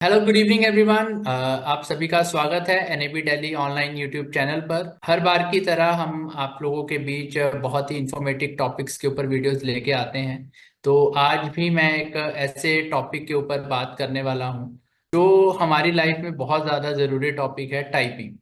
Hello good evening everyone. आप सभी का स्वागत है NAB Delhi online YouTube channel पर। हर बार की तरह हम आप लोगों के बीच बहुत ही इंफॉर्मेटिव टॉपिक्स के ऊपर वीडियोस लेके आते हैं। तो आज भी मैं एक ऐसे टॉपिक के ऊपर बात करने वाला हूं जो हमारी लाइफ में बहुत ज़्यादा ज़रूरी टॉपिक है, टाइपिंग।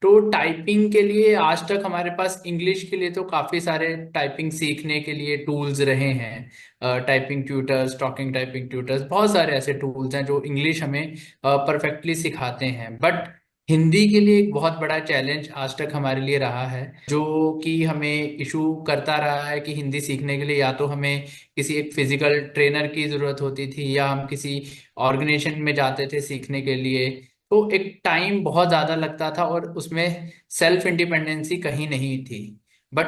तो टाइपिंग के लिए आज तक हमारे पास इंग्लिश के लिए तो काफ़ी सारे टाइपिंग सीखने के लिए टूल्स रहे हैं। Typing tutors, talking typing tutors, बहुत सारे ऐसे टूल्स हैं जो इंग्लिश हमें परफेक्टली सिखाते हैं। बट हिंदी के लिए एक बहुत बड़ा चैलेंज आज तक हमारे लिए रहा है, जो कि हमें इशू करता रहा है कि हिंदी सीखने के लिए या तो हमें किसी एक फिजिकल ट्रेनर की ज़रूरत होती थी या हम किसी ऑर्गेनाइजेशन में जाते थे सीखने के लिए। तो एक टाइम बहुत ज्यादा लगता था और उसमें सेल्फ इंडिपेंडेंसी कहीं नहीं थी। बट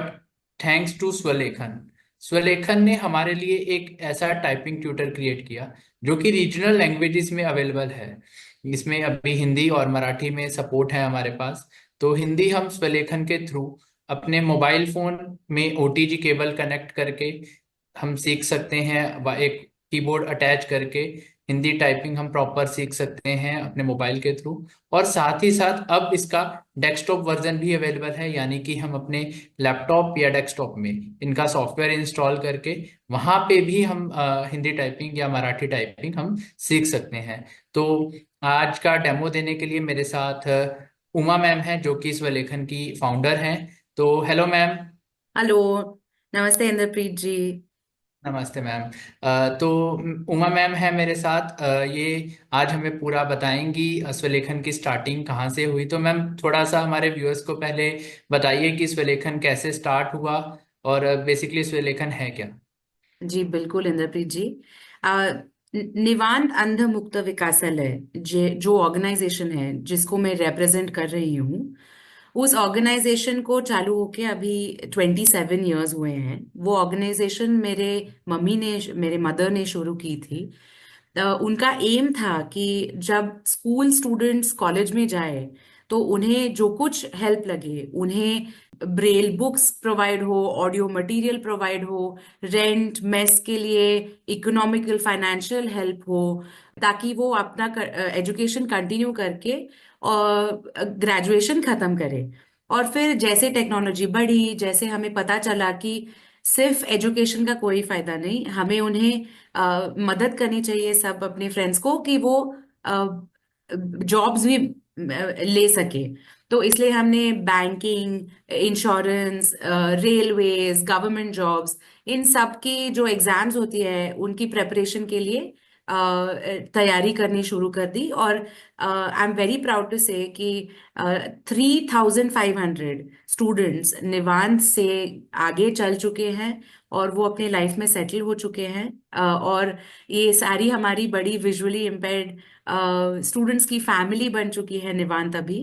थैंक्स टू स्वलेखन, स्वलेखन ने हमारे लिए एक ऐसा टाइपिंग ट्यूटर क्रिएट किया जो कि रीजनल लैंग्वेजेस में अवेलेबल है। इसमें अभी हिंदी और मराठी में सपोर्ट है हमारे पास। तो हिंदी हम स्वलेखन के थ्रू अपने मोबाइल फोन में ओटीजी केबल कनेक्ट करके हम सीख सकते हैं, एक कीबोर्ड अटैच करके हिंदी टाइपिंग हम प्रॉपर सीख सकते हैं अपने मोबाइल के थ्रू। और साथ ही साथ अब इसका डेस्कटॉप वर्जन भी अवेलेबल है, यानी कि हम अपने लैपटॉप या डेस्कटॉप में इनका सॉफ्टवेयर इंस्टॉल करके वहां पे भी हम हिंदी टाइपिंग या मराठी टाइपिंग हम सीख सकते हैं। तो आज का डेमो देने के लिए मेरे साथ उमा मैम है जो कि स्वलेखन की फाउंडर हैं। तो हेलो मैम। हेलो। नमस्ते इंद्रप्रीत जी। नमस्ते मैम। तो उमा मैम है मेरे साथ। ये आज हमें पूरा बताएंगी स्वलेखन की स्टार्टिंग कहाँ से हुई। तो मैम थोड़ा सा हमारे व्यूअर्स को पहले बताइए कि स्वलेखन कैसे स्टार्ट हुआ और बेसिकली स्वलेखन है क्या। जी बिल्कुल इंद्रप्रीत जी। आ, निवांत अंध मुक्त विकासालय जो ऑर्गेनाइजेशन है जिसको मैं रिप्रेजेंट कर रही हूँ, उस ऑर्गेनाइजेशन को चालू होके अभी 27 ईयर्स हुए हैं। वो ऑर्गेनाइजेशन मेरे मदर ने शुरू की थी। उनका एम था कि जब स्कूल स्टूडेंट्स कॉलेज में जाए तो उन्हें जो कुछ हेल्प लगे, उन्हें ब्रेल बुक्स प्रोवाइड हो, ऑडियो मटेरियल प्रोवाइड हो, रेंट मेस के लिए इकोनॉमिकल फाइनेंशियल हेल्प हो, ताकि वो अपना एजुकेशन कंटिन्यू करके और ग्रेजुएशन खत्म करे। और फिर जैसे टेक्नोलॉजी बढ़ी, जैसे हमें पता चला कि सिर्फ एजुकेशन का कोई फायदा नहीं, हमें उन्हें मदद करनी चाहिए सब अपने फ्रेंड्स को कि वो जॉब्स भी ले सके। तो इसलिए हमने banking, insurance, railways, government jobs, इन सब की जो एग्जाम्स होती है उनकी प्रेपरेशन के लिए तैयारी करनी शुरू कर दी। और I am very proud to say कि 3,500 स्टूडेंट्स निवांत से आगे चल चुके हैं और वो अपने लाइफ में सेटल हो चुके हैं। और ये सारी हमारी बड़ी विजुअली इम्पेयर्ड स्टूडेंट्स की फैमिली बन चुकी है निवांत अभी।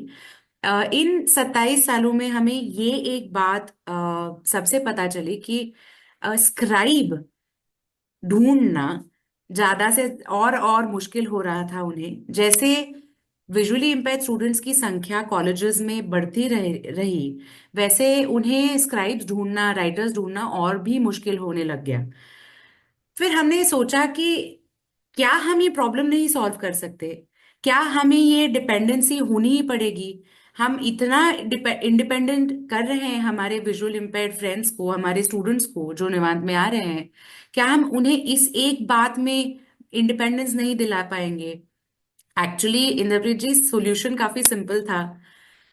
इन 27 सालों में हमें ये एक बात सबसे पता चली कि स्क्राइब ढूंढना ज्यादा से और मुश्किल हो रहा था उन्हें। जैसे विजुअली इम्पेयर्ड स्टूडेंट्स की संख्या कॉलेजेस में बढ़ती रही, वैसे उन्हें स्क्राइब्स ढूंढना, राइटर्स ढूंढना और भी मुश्किल होने लग गया। फिर हमने सोचा कि क्या हम ये प्रॉब्लम नहीं सॉल्व कर सकते? क्या हमें ये डिपेंडेंसी होनी ही पड़ेगी? हम इतना इंडिपेंडेंट कर रहे हैं हमारे विजुअल इम्पेयर्ड फ्रेंड्स को, हमारे स्टूडेंट्स को जो निवांत में आ रहे हैं, क्या हम उन्हें इस एक बात में इंडिपेंडेंस नहीं दिला पाएंगे? एक्चुअली इंद्रप्रीत जी, सॉल्यूशन काफी सिंपल था।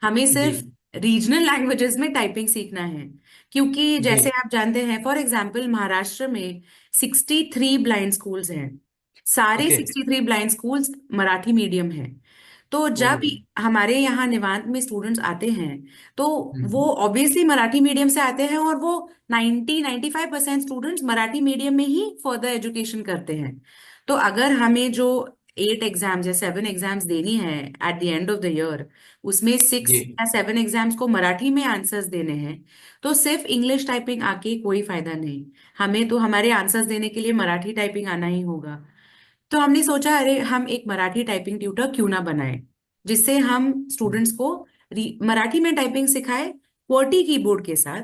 हमें जी। सिर्फ रीजनल लैंग्वेजेस में टाइपिंग सीखना है। क्योंकि जी। जैसे आप जानते हैं, फॉर एग्जाम्पल महाराष्ट्र में 63 ब्लाइंड स्कूल्स हैं। सारे okay. 63 blind schools Marathi medium हैं। तो ओ। जब हमारे यहाँ निवांत में स्टूडेंट्स आते हैं तो वो हम्म। ऑब्वियसली मराठी मीडियम से आते हैं, और वो 95% स्टूडेंट्स मराठी मीडियम में ही फर्दर एजुकेशन करते हैं। तो अगर हमें जो 8 एग्जाम्स या 7 एग्जाम्स देनी है at the end of the year, उसमें जी। 6 या 7 एग्जाम्स को मराठी में आंसर्स देने हैं, तो सिर्फ इंग्लिश टाइपिंग आके कोई फायदा नहीं। हमें तो हमारे आंसर्स देने के लिए मराठी टाइपिंग आना ही होगा। तो हमने सोचा, अरे हम एक मराठी टाइपिंग ट्यूटर क्यों ना बनाए, जिससे हम स्टूडेंट्स को मराठी में टाइपिंग सिखाए, QWERTY कीबोर्ड के साथ।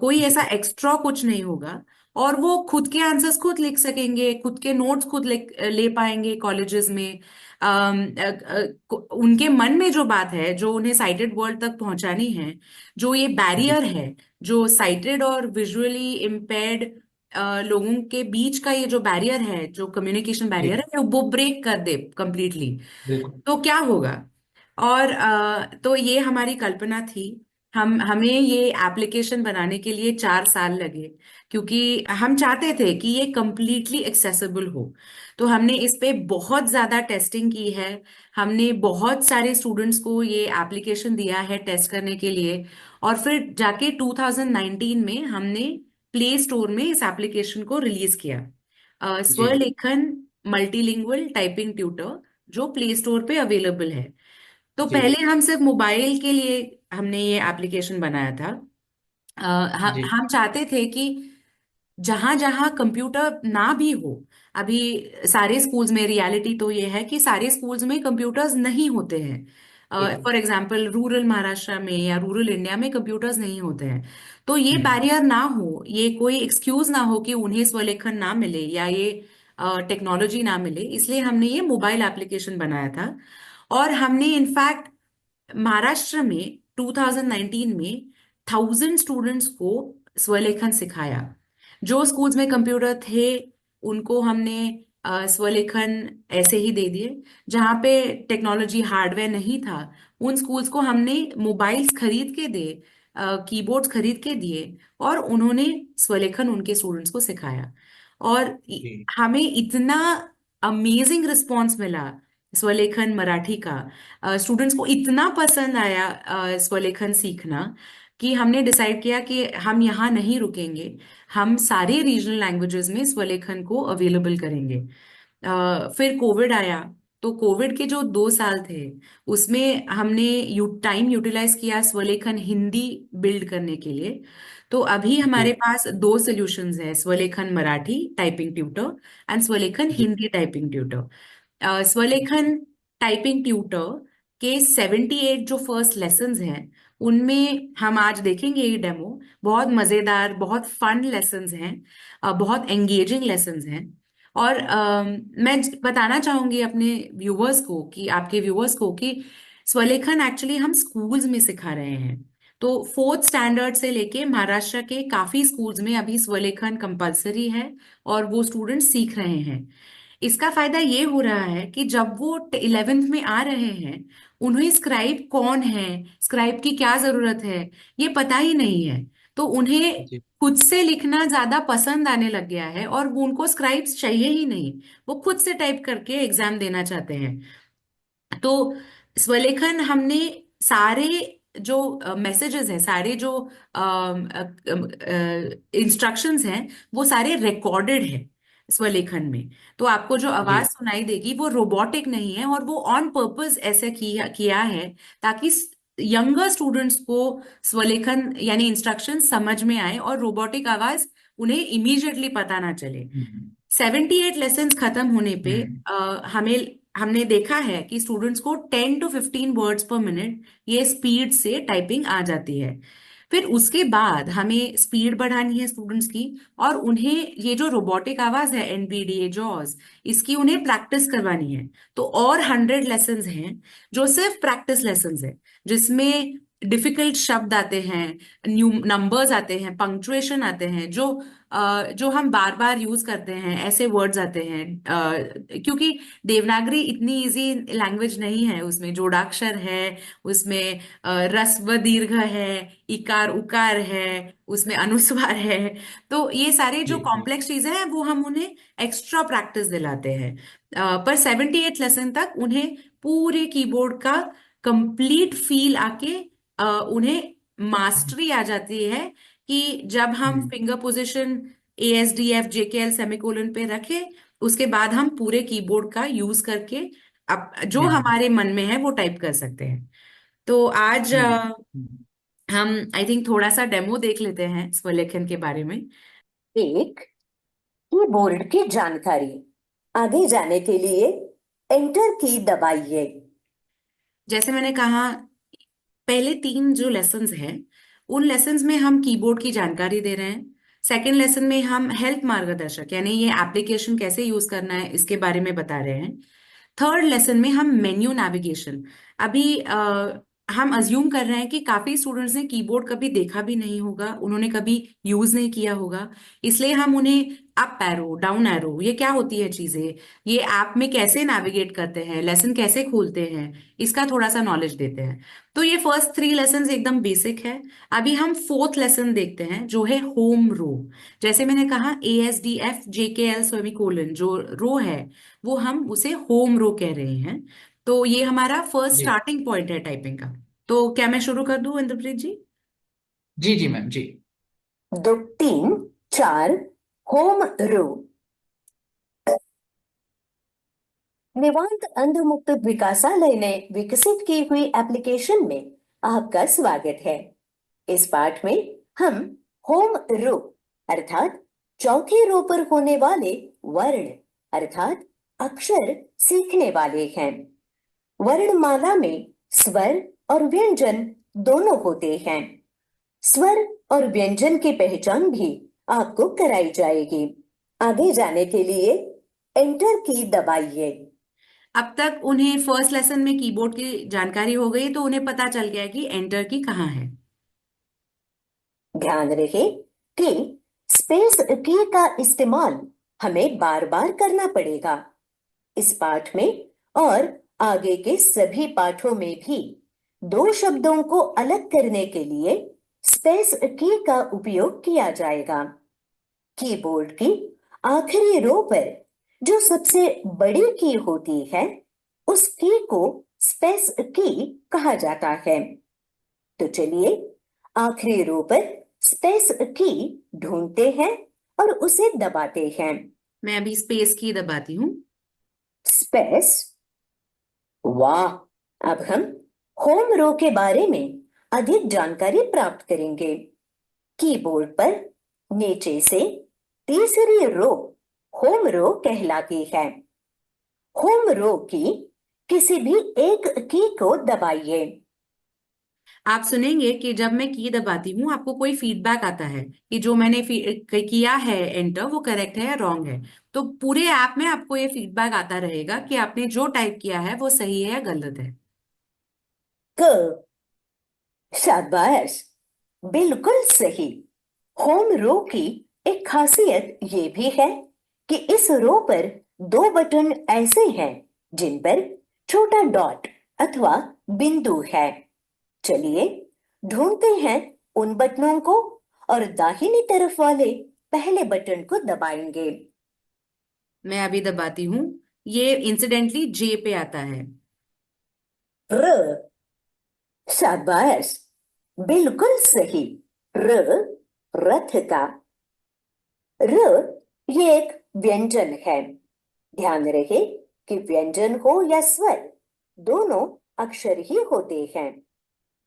कोई ऐसा एक्स्ट्रा कुछ नहीं होगा। और वो खुद के आंसर्स खुद लिख सकेंगे, खुद के नोट्स खुद ले पाएंगे कॉलेजेस में। उनके मन में जो बात है, जो उन्हें साइटेड वर्ल्ड तक पहुंचानी है, जो ये बैरियर जी है, जो साइटेड और विजुअली इम्पेयर्ड लोगों के बीच का ये जो बैरियर है, जो कम्युनिकेशन बैरियर जी है, वो ब्रेक कर दे कंप्लीटली, बिल्कुल। तो क्या होगा। और तो ये हमारी कल्पना थी। हमें ये एप्लीकेशन बनाने के लिए 4 साल लगे, क्योंकि हम चाहते थे कि ये कंप्लीटली एक्सेसिबल हो। तो हमने इस पे बहुत ज्यादा टेस्टिंग की है। हमने बहुत सारे स्टूडेंट्स को ये एप्लीकेशन दिया है टेस्ट करने के लिए। और फिर जाके 2019 में हमने प्ले स्टोर में इस एप्लीकेशन को रिलीज किया, जी स्वलेखन मल्टीलिंगुअल टाइपिंग ट्यूटर, जो प्ले स्टोर पे अवेलेबल है। तो जी पहले हम सिर्फ मोबाइल के लिए हमने ये एप्लीकेशन बनाया था। जी हम चाहते थे कि जहां जहां कंप्यूटर ना भी हो, अभी सारे स्कूल्स में रियलिटी तो ये है कि सारे स्कूल्स में कंप्यूटर्स नहीं होते हैं। बिल्कुल। फॉर एग्जांपल रूरल महाराष्ट्र में या रूरल इंडिया में कंप्यूटर्स नहीं होते हैं। तो ये हम्म। बैरियर ना हो, ये कोई एक्सक्यूज ना हो कि उन्हें स्वलेखन ना मिले या ये टेक्नोलॉजी ना मिले, इसलिए हमने ये मोबाइल एप्लीकेशन बनाया था। और हमने इनफैक्ट महाराष्ट्र में 2019 में 1000 स्टूडेंट्स को स्वलेखन सिखाया। जो स्कूल्स में कंप्यूटर थे उनको हमने स्वलेखन ऐसे ही दे दिए। जहाँ पे टेक्नोलॉजी हार्डवेयर नहीं था, उन स्कूल्स को हमने मोबाइल्स खरीद के दे, कीबोर्ड्स खरीद के दिए, और उन्होंने स्वलेखन उनके स्टूडेंट्स को सिखाया। और जी हमें इतना अमेजिंग रिस्पॉन्स मिला स्वलेखन मराठी का, स्टूडेंट्स को इतना पसंद आया स्वलेखन सीखना, कि हमने डिसाइड किया कि हम यहाँ नहीं रुकेंगे, हम सारे रीजनल लैंग्वेजेस में स्वलेखन को अवेलेबल करेंगे। फिर कोविड आया। तो कोविड के जो 2 साल थे, उसमें हमने टाइम यूटिलाइज किया स्वलेखन हिंदी बिल्ड करने के लिए। तो अभी हमारे जी पास दो सॉल्यूशंस हैं, Swalekhan Marathi typing tutor and Swalekhan जी Hindi typing tutor. Swalekhan typing tutor के 78 जो फर्स्ट लेसन्स हैं, उनमें हम आज देखेंगे ये डेमो, बहुत मजेदार, बहुत फन लेसन्स हैं, बहुत एंगेजिंग लेसन्स हैं। और मैं बताना चाहूंगी अपने व्यूअर्स को, कि आपके व्यूअर्स को, कि स्वलेखन एक्चुअली हम स्कूल्स में सिखा रहे हैं। तो 4th स्टैंडर्ड से लेके महाराष्ट्र के काफी स्कूल्स में अभी स्वलेखन कंपलसरी है, और वो स्टूडेंट सीख रहे हैं। इसका फायदा ये हो रहा है कि जब वो 11th में आ रहे हैं, उन्हें स्क्राइब कौन है, स्क्राइब की क्या जरूरत है, ये पता ही नहीं है। तो उन्हें जी खुद से लिखना ज्यादा पसंद आने लग गया है, और वो उनको स्क्राइब्स चाहिए ही नहीं, वो खुद से टाइप करके एग्जाम देना चाहते हैं। तो स्वलेखन हमने सारे जो मैसेजेस हैं, सारे जो इंस्ट्रक्शंस हैं, वो सारे रिकॉर्डेड है स्वलेखन में। तो आपको जो आवाज जी सुनाई देगी वो रोबोटिक नहीं है, और वो ऑन पर्पस ऐसे किया किया है ताकि यंगर स्टूडेंट्स को स्वलेखन यानी इंस्ट्रक्शन समझ में आए, और रोबोटिक आवाज उन्हें इमीडिएटली पता ना चले। हम्म 78 लेसन्स खत्म होने पे हम्म हमें हमने देखा है कि स्टूडेंट्स को 10 to 15 वर्ड्स पर मिनट ये स्पीड से टाइपिंग आ जाती है। फिर उसके बाद हमें स्पीड बढ़ानी है स्टूडेंट्स की, और उन्हें ये जो रोबोटिक आवाज है एनबीडीए जॉज, इसकी उन्हें प्रैक्टिस करवानी है। तो और 100 लेसन्स हैं जो सिर्फ प्रैक्टिस लेसन्स है, जिसमें डिफिकल्ट शब्द आते हैं, न्यू नंबर्स आते हैं, पंक्चुएशन आते हैं, जो हम बार बार यूज करते हैं, ऐसे वर्ड्स आते हैं। क्योंकि देवनागरी इतनी इजी लैंग्वेज नहीं है, उसमें जोड़ाक्षर है, उसमें ह्रस्व दीर्घ है, इकार उकार है, उसमें अनुस्वार है। तो ये सारे जी जो जी कॉम्प्लेक्स चीजें हैं वो हम उन्हें एक्स्ट्रा प्रैक्टिस दिलाते हैं। पर 78 लेसन तक उन्हें पूरे कीबोर्ड का कंप्लीट फील आके उन्हें मास्टरी आ जाती है, कि जब हम हम्म finger position ASDF JKL semicolon पे रखे, उसके बाद हम पूरे कीबोर्ड का यूज करके अब जो हम्म हमारे मन में है वो टाइप कर सकते हैं। तो आज हम्म हम्म, हम आई थिंक थोड़ा सा डेमो देख लेते हैं स्वलेखन के बारे में। एक, कीबोर्ड की जानकारी। आगे जाने के लिए एंटर की दबाइए। जैसे मैंने कहा, पहले 3 जो लेसन्स हैं, उन लेसन्स में हम कीबोर्ड की जानकारी दे रहे हैं। सेकेंड लेसन में हम हेल्प मार्गदर्शक यानी ये एप्लीकेशन कैसे यूज करना है इसके बारे में बता रहे हैं। थर्ड लेसन में हम मेन्यू नेविगेशन। अभी हम अज्यूम कर रहे हैं कि काफी स्टूडेंट्स ने कीबोर्ड कभी देखा भी नहीं होगा, उन्होंने कभी यूज नहीं किया होगा। इसलिए हम उन्हें अप एरो, डाउन एरो, ये क्या होती है चीजें, ये ऐप में कैसे नेविगेट करते हैं, लेसन कैसे खोलते हैं, इसका थोड़ा सा नॉलेज देते हैं। तो ये फर्स्ट थ्री लेसन्स एकदम बेसिक है। अभी हम फोर्थ लेसन देखते हैं जो है होम रो। जैसे मैंने कहा ASDF JKL सेमीकोलन जो रो है वो हम उसे होम रो कह रहे हैं। तो ये हमारा फर्स्ट जी स्टार्टिंग पॉइंट है टाइपिंग का। तो क्या मैं शुरू कर दूं इंद्रप्रीत जी? जी जी मैम जी। 2 3 4 होम रो। निवांत अंधमुक्त विकासालय ने विकसित की हुई एप्लीकेशन में आपका स्वागत है। इस पाठ में हम होम रो अर्थात चौथे रो पर होने वाले वर्ण अर्थात अक्षर सीखने वाले हैं। वर्णमाला में स्वर और व्यंजन दोनों होते हैं। स्वर और व्यंजन की पहचान भी आपको कराई जाएगी। आगे जाने के लिए एंटर की दबाइए। अब तक उन्हें फर्स्ट लेसन में कीबोर्ड की जानकारी हो गई तो उन्हें पता चल गया कि एंटर की कहाँ है। ध्यान रहे कि स्पेस की का इस्तेमाल हमें बार बार करना पड़ेगा। इस पाठ में और आगे के सभी पाठों में भी दो शब्दों को अलग करने के लिए स्पेस की का उपयोग किया जाएगा। कीबोर्ड की आखिरी रो पर जो सबसे बड़ी की होती है उस की को स्पेस की कहा जाता है। तो चलिए आखिरी रो पर स्पेस की ढूंढते हैं और उसे दबाते हैं। मैं अभी स्पेस की दबाती हूँ। स्पेस। वाह। अब हम होम रो के बारे में अधिक जानकारी प्राप्त करेंगे। कीबोर्ड पर नीचे से तीसरी रो होम रो कहलाती है। होम रो की किसी भी एक की को दबाइए। आप सुनेंगे कि जब मैं की दबाती हूँ आपको कोई फीडबैक आता है कि जो मैंने किया है एंटर वो करेक्ट है या रॉन्ग है। तो पूरे ऐप में आपको ये फीडबैक आता रहेगा कि आपने जो टाइप किया है वो सही है या गलत है। क। शाबाश। बिल्कुल सही। होम रो की एक खासियत ये भी है कि इस रो पर दो बटन ऐसे हैं जिन पर छोटा डॉट अथवा बिंदु है। चलिए ढूंढते हैं उन बटनों को और दाहिनी तरफ वाले पहले बटन को दबाएंगे। मैं अभी दबाती हूँ। ये इंसिडेंटली जे पे आता है। र। शाबाश। बिल्कुल सही। र। रथ का। र ये एक व्यंजन है। ध्यान रहे कि व्यंजन हो या स्वर दोनों अक्षर ही होते हैं।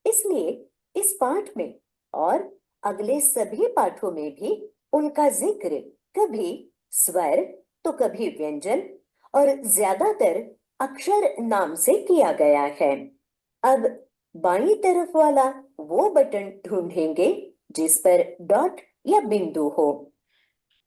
इसलिए इस पाठ में और अगले सभी पाठों में भी उनका जिक्र कभी स्वर तो कभी व्यंजन और ज्यादातर अक्षर नाम से किया गया है। अब बाईं तरफ वाला वो बटन ढूंढेंगे जिस पर डॉट या बिंदु हो।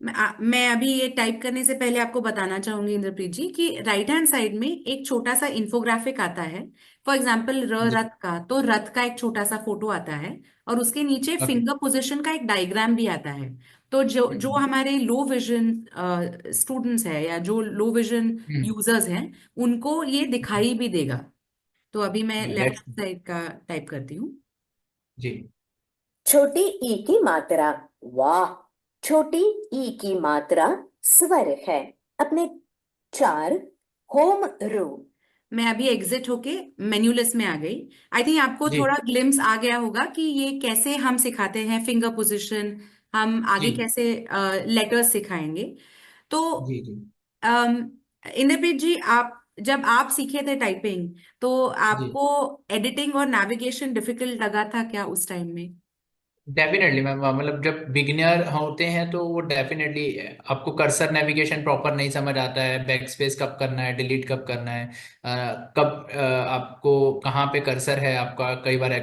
मैं अभी ये टाइप करने से पहले आपको बताना चाहूंगी इंद्रप्रीत जी कि राइट हैंड साइड में एक छोटा सा इंफोग्राफिक आता है। फॉर एग्जाम्पल जी। रथ का, तो रथ का एक छोटा सा फोटो आता है और उसके नीचे ओके। फिंगर पोजीशन का एक डायग्राम भी आता है। तो जो जो हम्म हमारे लो विजन स्टूडेंट्स हैं या जो लो विजन हम्म यूजर्स हैं उनको ये दिखाई भी देगा। तो अभी मैं लेफ्ट दैट्स साइड का टाइप करती हूँ। जी। छोटी ई की मात्रा। वाह। छोटी ई की मात्रा स्वर है। अपने 4 होम रो। मैं अभी एग्जिट होके मेन्यू लिस्ट में आ गई। आई थिंक आपको जी थोड़ा ग्लिम्स आ गया होगा कि ये कैसे हम सिखाते हैं फिंगर पोजीशन, हम आगे जी कैसे लेटर्स सिखाएंगे। तो जी जी अम, इंद्रप्रीत जी, आप जब आप सीखे थे टाइपिंग तो जी। आपको एडिटिंग और नेविगेशन डिफिकल्ट लगा था क्या उस टाइम में? डेफिनेटली मैम, मतलब जब बिगिनर होते हैं तो वो डेफिनेटली आपको कर्सर नेविगेशन प्रॉपर नहीं समझ आता है, बैक स्पेस कब करना है, डिलीट कब करना है, कब आपको कहाँ पे कर्सर है आपका, कई बार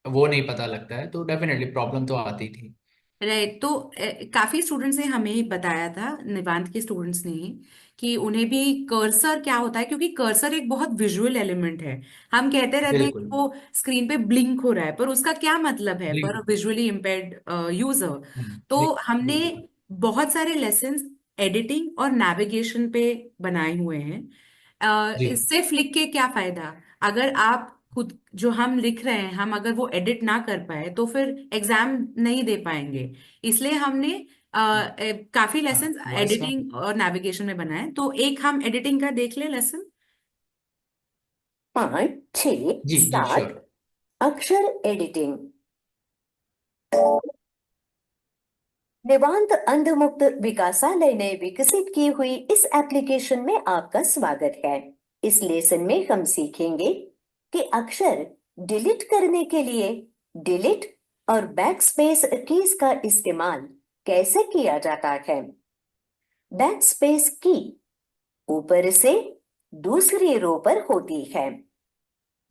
वो नहीं पता लगता है, तो डेफिनेटली प्रॉब्लम तो आती थी। राइट। तो काफी स्टूडेंट्स ने हमें ही बताया था, निवांत के स्टूडेंट्स ने ही, कि उन्हें भी कर्सर क्या होता है, क्योंकि कर्सर एक बहुत विजुअल एलिमेंट है। हम कहते रहते हैं कि बिल्कुल। वो स्क्रीन पे ब्लिंक हो रहा है, पर उसका क्या मतलब है फॉर अ बिल्कुल। Visually impaired user. तो हमने बिल्कुल। बहुत सारे लेसन्स एडिटिंग और नेविगेशन पे बनाए हुए हैं। जी सिर्फ लिख के क्या फायदा, अगर आप खुद जो हम लिख रहे हैं, हम अगर वो एडिट ना कर पाए तो फिर एग्जाम नहीं दे पाएंगे। इसलिए हमने काफी हाँ, लेसन वॉइस का। एडिटिंग और नेविगेशन में बनाए। तो एक हम एडिटिंग का देख ले लेसन। 5 6 7 जी श्योर। अक्षर एडिटिंग। निवांत अंधमुक्त विकासालय ने विकसित की हुई इस एप्लीकेशन में आपका स्वागत है। इस लेसन में हम सीखेंगे कि अक्षर डिलीट करने के लिए डिलीट और बैकस्पेस कीज का इस्तेमाल कैसे किया जाता है। बैकस्पेस की ऊपर से दूसरी रो पर होती है।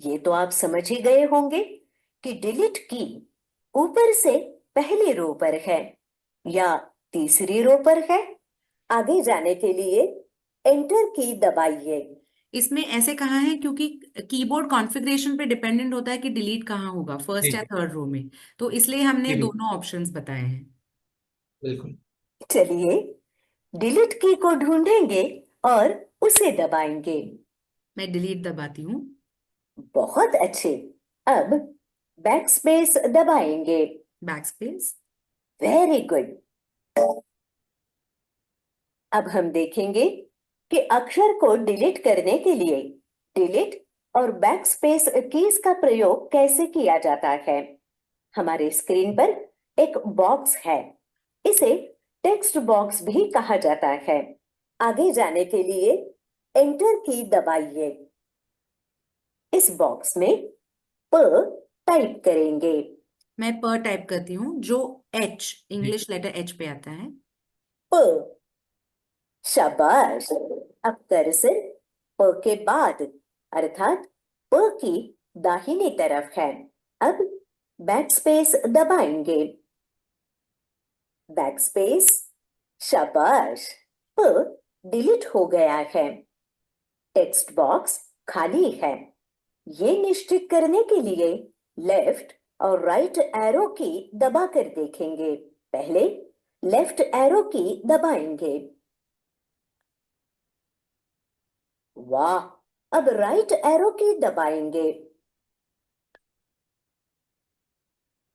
ये तो आप समझ ही गए होंगे कि डिलीट की ऊपर से पहली रो पर है या तीसरी रो पर है। आगे जाने के लिए एंटर की दबाइए। इसमें ऐसे कहा है क्योंकि कीबोर्ड कॉन्फ़िगरेशन पे डिपेंडेंट होता है कि डिलीट कहाँ होगा, फर्स्ट या जी थर्ड रो में। तो इसलिए हमने जी बिल्कुल। दोनों ऑप्शंस बताए हैं। बिल्कुल। चलिए डिलीट की को ढूंढेंगे और उसे दबाएंगे। मैं डिलीट दबाती हूँ। बहुत अच्छे। अब बैकस्पेस दबाएंगे। बैकस्पेस। Very good. अब हम देखेंगे कि अक्षर को डिलीट करने के लिए डिलीट और बैकस्पेस कीज का प्रयोग कैसे किया जाता है। हमारे स्क्रीन पर एक बॉक्स है। इसे टेक्स्ट बॉक्स भी कहा जाता है। आगे जाने के लिए एंटर की दबाइए। इस बॉक्स में प टाइप करेंगे। मैं पर टाइप करती हूँ, जो एच, जी इंग्लिश लेटर एच पे आता है। प। शाबाश। अब कर्सर प के बाद अर्थात प की दाहिनी तरफ है। अब बैकस्पेस दबाएंगे। बैकस्पेस। शाबाश। प डिलीट हो गया है। टेक्स्ट बॉक्स खाली है। ये निश्चित करने के लिए लेफ्ट और राइट एरो की दबाकर देखेंगे। पहले लेफ्ट एरो की दबाएंगे। वाह। अब राइट एरो की दबाएंगे।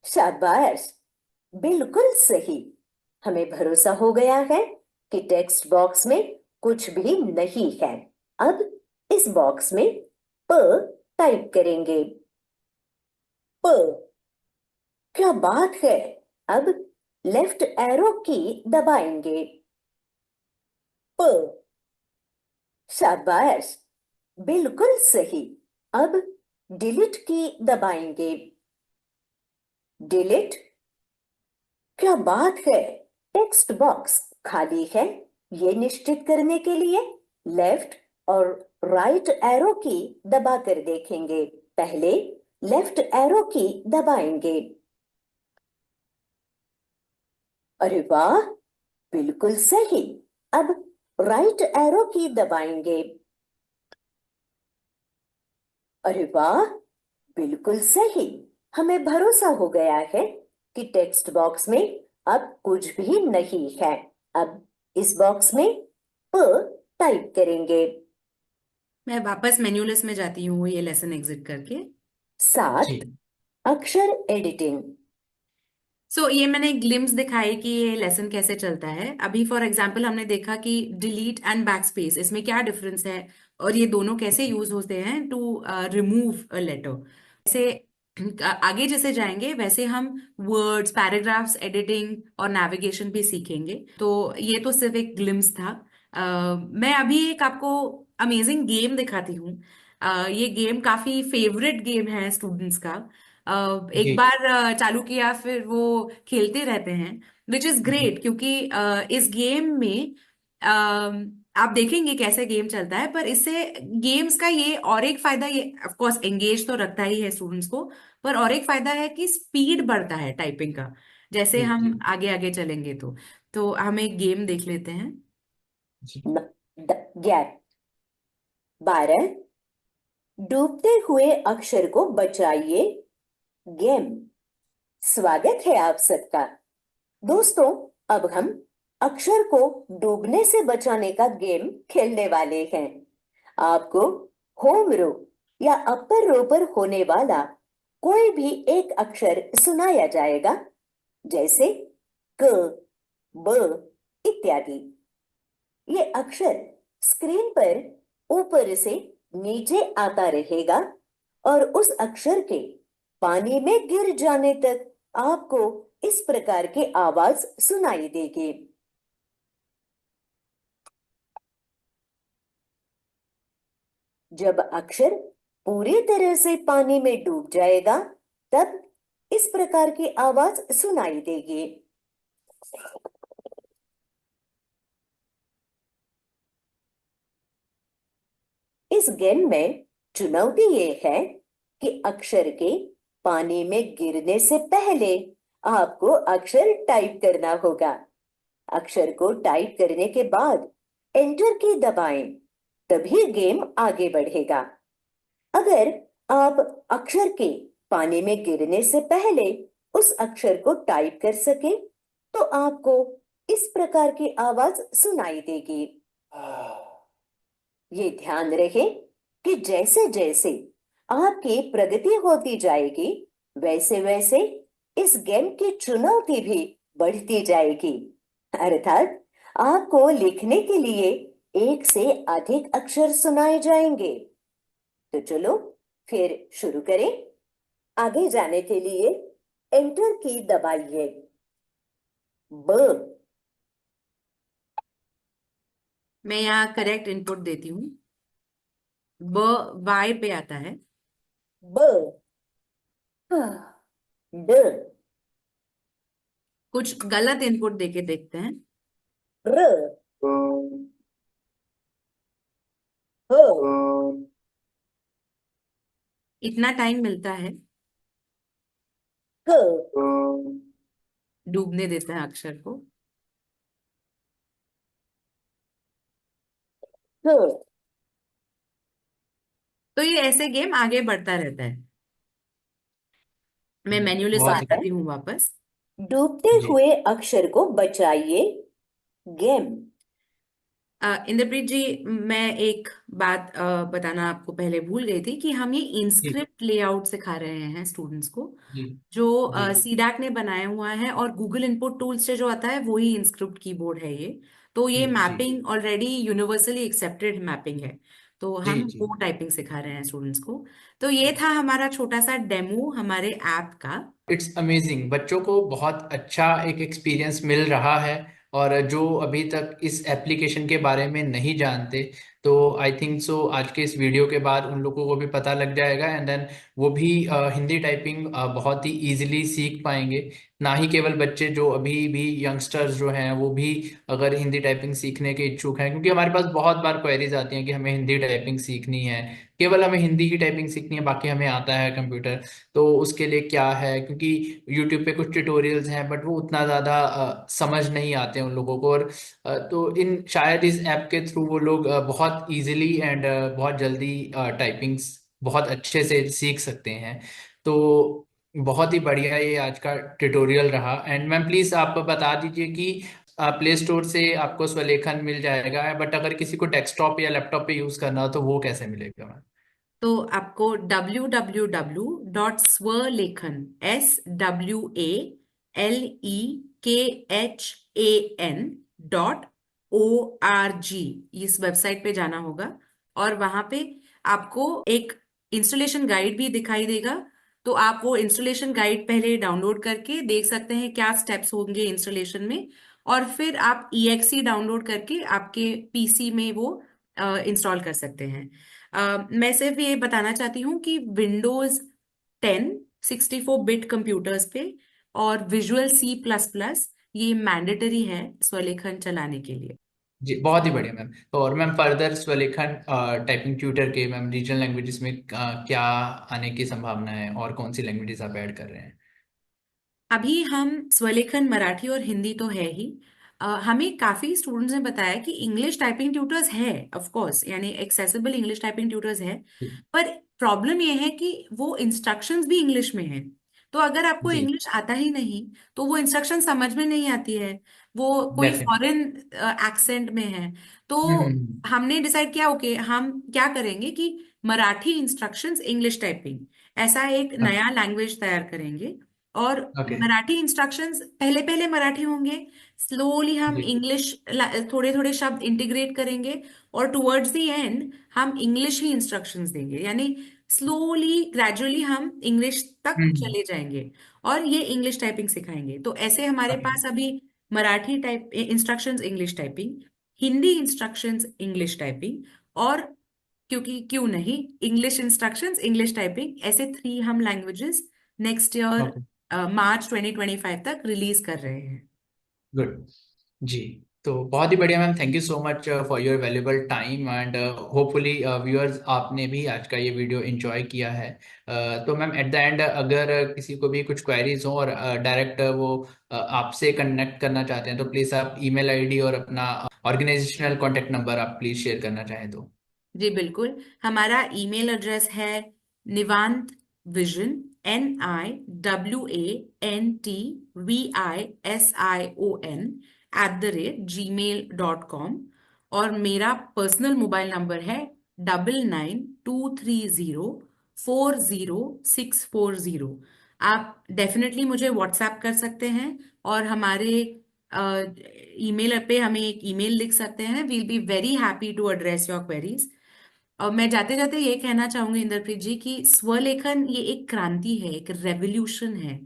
शाबाश। बिल्कुल सही। हमें भरोसा हो गया है कि टेक्स्ट बॉक्स में कुछ भी नहीं है। अब इस बॉक्स में प टाइप करेंगे। प। क्या बात है। अब लेफ्ट एरो की दबाएंगे। प। शाबाश। बिल्कुल सही। अब डिलीट की दबाएंगे। डिलीट। क्या बात है। टेक्स्ट बॉक्स खाली है। ये निश्चित करने के लिए लेफ्ट और राइट एरो की दबाकर देखेंगे। पहले लेफ्ट एरो की दबाएंगे। अरे वाह। बिल्कुल सही। अब राइट एरो की दबाएंगे। अरे वाह। बिल्कुल सही। हमें भरोसा हो गया है कि टेक्स्ट बॉक्स में अब कुछ भी नहीं है। अब इस बॉक्स में प टाइप करेंगे। मैं वापस मेन्यू लिस्ट में जाती हूँ ये लेसन एग्जिट करके। 7 जी अक्षर एडिटिंग। ये मैंने ग्लिम्स दिखाई कि ये लेसन कैसे चलता है। अभी फॉर एग्जांपल हमने देखा कि डिलीट एंड बैकस्पेस, इसमें क्या डिफरेंस है और ये दोनों कैसे यूज होते हैं टू रिमूव अ लेटर। ऐसे आगे जैसे जाएंगे वैसे हम वर्ड्स, पैराग्राफ्स, एडिटिंग और नेविगेशन भी सीखेंगे। तो ये तो सिर्फ एक ग्लिम्स था। मैं अभी एक आपको अमेजिंग गेम दिखाती हूँ। ये गेम काफी फेवरेट गेम है स्टूडेंट्स का। एक जी बार चालू किया फिर वो खेलते रहते हैं, विच इज ग्रेट। क्योंकि इस गेम में आप देखेंगे कैसे गेम चलता है, पर इससे गेम्स का ये और एक फायदा, ये ऑफ कोर्स एंगेज तो रखता ही है स्टूडेंट्स को, पर और एक फायदा है कि स्पीड बढ़ता है टाइपिंग का। जैसे जी जी हम आगे आगे चलेंगे तो हम एक गेम देख लेते हैं। जी 11, 12, डूबते हुए अक्षर को बचाइए गेम। स्वागत है आप सबका। दोस्तों, अब हम अक्षर को डूबने से बचाने का गेम खेलने वाले हैं। आपको होम रो या अपर रो पर होने वाला कोई भी एक अक्षर सुनाया जाएगा, जैसे क, ब इत्यादि। ये अक्षर स्क्रीन पर ऊपर से नीचे आता रहेगा और उस अक्षर के पानी में गिर जाने तक आपको इस प्रकार की आवाज सुनाई देगी। जब अक्षर पूरी तरह से पानी में डूब जाएगा, तब इस प्रकार की आवाज सुनाई देगी। इस गेम में चुनौती ये है कि अक्षर के पानी में गिरने से पहले आपको अक्षर टाइप करना होगा। अक्षर को टाइप करने के बाद एंटर की दबाएं, तभी गेम आगे बढ़ेगा। अगर आप अक्षर के पानी में गिरने से पहले उस अक्षर को टाइप कर सके, तो आपको इस प्रकार की आवाज सुनाई देगी। ये ध्यान रहे कि जैसे जैसे आपकी प्रगति होती जाएगी, वैसे वैसे इस गेम की चुनौती भी बढ़ती जाएगी। अर्थात आपको लिखने के लिए एक से अधिक अक्षर सुनाए जाएंगे। तो चलो फिर शुरू करें। आगे जाने के लिए एंटर की दबाइए। ब, मैं यहाँ करेक्ट इनपुट देती हूँ। ब वाई पे आता है। ब, ड, कुछ गलत इनपुट देके देखते हैं। र, ह, इतना टाइम मिलता है, क, डूबने देते हैं अक्षर को। ह। तो ये ऐसे गेम आगे बढ़ता रहता है। मैं मेन्यू लिस्ट पे बहुत बारह, जाती हूँ वापस। डूबते जी हुए अक्षर को बचाइए गेम। इंद्रप्रीत जी, मैं एक बात बताना आपको पहले भूल गई थी कि हम ये जी इंस्क्रिप्ट लेआउट सिखा रहे हैं स्टूडेंट्स को, जी जो जी सीडैक ने बनाया हुआ है, और गूगल इनपुट टूल्स से जो आता है वही इंस्क्रिप्ट कीबोर्ड है ये। तो ये जी जी mapping already universally accepted mapping है। तो जी हम जी। वो टाइपिंग सिखा रहे हैं स्टूडेंट्स को। तो ये था हमारा छोटा सा डेमो हमारे ऐप का। इट्स अमेजिंग, बच्चों को बहुत अच्छा एक एक्सपीरियंस मिल रहा है। और जो अभी तक इस एप्लीकेशन के बारे में नहीं जानते, तो आई थिंक सो आज के इस वीडियो के बाद उन लोगों को भी पता लग जाएगा, एंड देन वो भी हिंदी टाइपिंग बहुत ही इजीली सीख पाएंगे। ना ही केवल बच्चे, जो अभी भी यंगस्टर्स जो हैं वो भी अगर हिंदी टाइपिंग सीखने के इच्छुक हैं, क्योंकि हमारे पास बहुत बार क्वेरीज आती हैं कि हमें हिंदी टाइपिंग सीखनी है, केवल हमें हिंदी की टाइपिंग सीखनी है, बाकी हमें आता है कंप्यूटर, तो उसके लिए क्या है। क्योंकि यूट्यूब पे कुछ ट्यूटोरियल्स हैं, बट वो उतना ज़्यादा समझ नहीं आते उन लोगों को। और तो इन शायद इस ऐप के थ्रू वो लोग बहुत इजीली एंड बहुत जल्दी टाइपिंग्स बहुत अच्छे से सीख सकते हैं। तो बहुत ही बढ़िया ये आज का ट्यूटोरियल रहा। एंड मैम प्लीज़ आप बता दीजिए कि प्ले स्टोर से आपको स्वलेखन मिल जाएगा, बट अगर किसी को डेस्कटॉप या लैपटॉप पे यूज़ करना हो तो वो कैसे मिलेगा मैम? तो आपको www.swalekhan SWALEKHAN इस वेबसाइट पे जाना होगा, और वहां पे आपको एक इंस्टॉलेशन गाइड भी दिखाई देगा। तो आप वो इंस्टॉलेशन गाइड पहले डाउनलोड करके देख सकते हैं क्या स्टेप्स होंगे इंस्टॉलेशन में, और फिर आप EXE डाउनलोड करके आपके पीसी में वो इंस्टॉल कर सकते हैं। मैं सिर्फ ये बताना चाहती हूँ कि विंडोज 10 64 बिट कंप्यूटर्स पे और विजुअल C++ ये मैंडेटरी है स्वलेखन चलाने के लिए। जी बहुत ही बढ़िया मैम। तो और मैम फर्दर स्वलेखन टाइपिंग ट्यूटर के मैम रीजनल लैंग्वेजेस में क्या आने की संभावना है, और कौन सी लैंग्वेजेस आप ऐड कर रहे हैं? अभी हम स्वलेखन मराठी और हिंदी तो है ही। हमें काफी स्टूडेंट्स ने बताया कि इंग्लिश टाइपिंग ट्यूटर्स है, ऑफ कोर्स, यानी एक्सेसिबल इंग्लिश टाइपिंग ट्यूटर्स है। पर प्रॉब्लम ये है कि वो इंस्ट्रक्शंस भी इंग्लिश में है। तो अगर आपको जी। इंग्लिश आता ही नहीं तो वो इंस्ट्रक्शन समझ में नहीं आती है, वो कोई डेफिनेटली। फॉरेन एक्सेंट में है। तो हम्म। हमने डिसाइड किया, ओके हम क्या करेंगे कि मराठी इंस्ट्रक्शंस इंग्लिश टाइपिंग, ऐसा एक नया लैंग्वेज तैयार करेंगे। और ओके। मराठी इंस्ट्रक्शंस पहले पहले मराठी होंगे, स्लोली हम जी। इंग्लिश थोड़े थोड़े शब्द इंटीग्रेट करेंगे, और टुवर्ड्स द एंड हम इंग्लिश ही इंस्ट्रक्शंस देंगे, यानी स्लोली ग्रेजुअली हम इंग्लिश तक हम्म। चले जाएंगे और ये इंग्लिश टाइपिंग सिखाएंगे। तो ऐसे हमारे ओके। पास अभी Marathi type instructions English typing, Hindi instructions English typing, और क्योंकि क्यों नहीं, इंग्लिश इंस्ट्रक्शंस इंग्लिश टाइपिंग, ऐसे 3 हम लैंग्वेजेस नेक्स्ट ईयर ओके। मार्च 2025 तक रिलीज कर रहे हैं। गुड। जी। तो बहुत ही बढ़िया ma'am, thank you so much for your valuable time and hopefully viewers आपने भी आज का ये वीडियो एंजॉय किया है। तो मैम एट द एंड अगर किसी को भी कुछ क्वेरीज हो और डायरेक्ट वो आपसे कनेक्ट करना चाहते हैं तो प्लीज़ आप ईमेल आईडी और अपना ऑर्गेनाइजेशनल कॉन्टैक्ट नंबर आप प्लीज़ शेयर करना चाहें तो। जी बिल्कुल, हमारा ईमेल एड्रेस है निवांत विजन, NIWANTVISION @gmail.com। और मेरा पर्सनल मोबाइल नंबर है 9923040640। आप डेफिनेटली मुझे व्हाट्सएप कर सकते हैं, और हमारे ईमेल पे हमें एक ईमेल लिख सकते हैं। We'll be very happy to address your queries. और मैं जाते जाते ये कहना चाहूंगी इंद्रप्रीत जी कि स्वलेखन ये एक क्रांति है, एक रेवोल्यूशन है।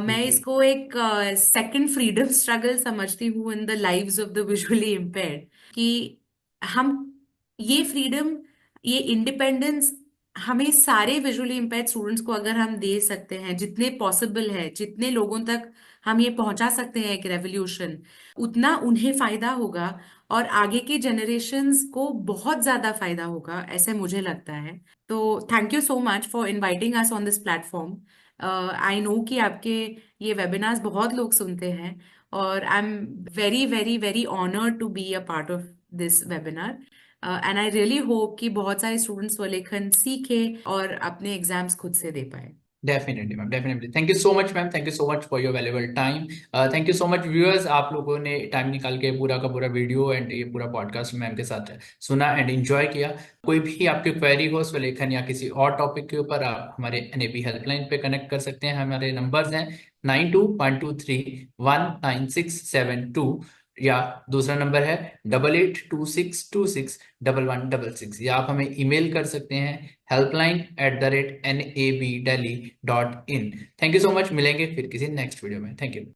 मैं जी। इसको एक सेकंड फ्रीडम स्ट्रगल समझती हूँ in the lives of the visually impaired, कि हम ये फ्रीडम, ये इंडिपेंडेंस हमें सारे विजुअली इम्पेयर्ड स्टूडेंट्स को अगर हम दे सकते हैं, जितने पॉसिबल है, जितने लोगों तक हम ये पहुंचा सकते हैं एक रेवोल्यूशन, उतना उन्हें फायदा होगा और आगे के जनरेशन्स को बहुत ज्यादा फायदा होगा, ऐसे मुझे लगता है। तो thank you so much for inviting us on this platform. I know कि आपके ये वेबिनार्स बहुत लोग सुनते हैं, और I am very very very honoured to be a part of this webinar. And I really hope कि बहुत सारे स्टूडेंट्स स्वलेखन सीखे और अपने एग्जाम्स खुद से दे पाए। Definitely ma'am, definitely. Thank you so much ma'am, thank you so much for your valuable time. Thank you so much viewers, आप लोगों ने टाइम निकाल के पूरा का पूरा वीडियो एंड ये पूरा पॉडकास्ट मैम के साथ सुना एंड एंजॉय किया। कोई भी आपकी क्वेरी हो स्वलेखन या किसी और टॉपिक के ऊपर, आप हमारे एनएबी हेल्पलाइन पे कनेक्ट कर सकते हैं। हमारे नंबर्स हैं 9212319672, या दूसरा नंबर है 8826261166, या आप हमें ईमेल कर सकते हैं helpline@nabdelhi.in। Thank you so much, मिलेंगे फिर किसी नेक्स्ट वीडियो में। Thank you.